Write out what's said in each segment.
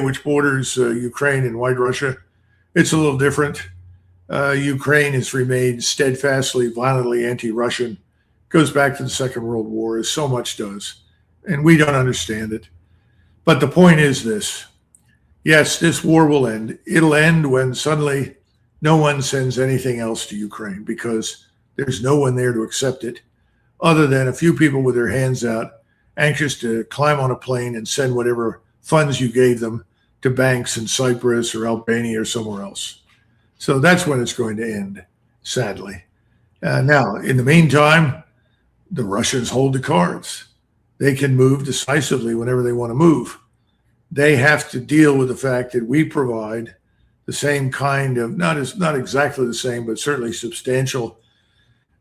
which borders Ukraine and White Russia, it's a little different. Ukraine has remained steadfastly, violently anti-Russian. Goes back to the Second World War, as so much does, and we don't understand it. But the point is this: yes, this war will end. It'll end when suddenly no one sends anything else to Ukraine because there's no one there to accept it, other than a few people with their hands out, anxious to climb on a plane and send whatever funds you gave them to banks in Cyprus or Albania or somewhere else. So that's when it's going to end, sadly. Now, in the meantime, the Russians hold the cards. They can move decisively whenever they want to move. They have to deal with the fact that we provide the same kind of, not exactly the same, but certainly substantial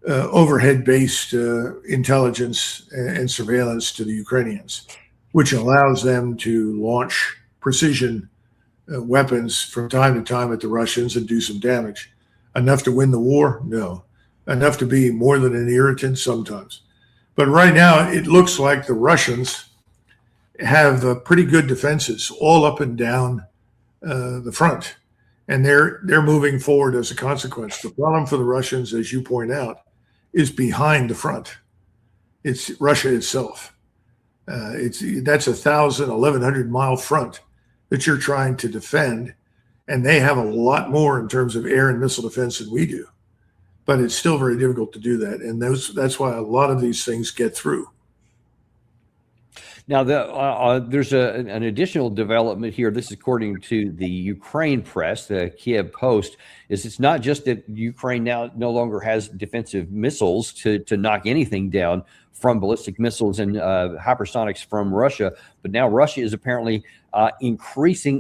overhead-based intelligence and surveillance to the Ukrainians, which allows them to launch precision weapons from time to time at the Russians and do some damage. Enough to win the war? No. Enough to be more than an irritant? Sometimes. But right now, it looks like the Russians have pretty good defenses all up and down the front, and they're moving forward as a consequence. The problem for the Russians, as you point out, is behind the front. It's Russia itself. That's 1,100 mile front that you're trying to defend, and they have a lot more in terms of air and missile defense than we do. But it's still very difficult to do that, and that's why a lot of these things get through. Now, there's an additional development here. This is according to the Ukraine press, the Kiev Post, is it's not just that Ukraine now no longer has defensive missiles to knock anything down from ballistic missiles and hypersonics from Russia, but now Russia is apparently increasing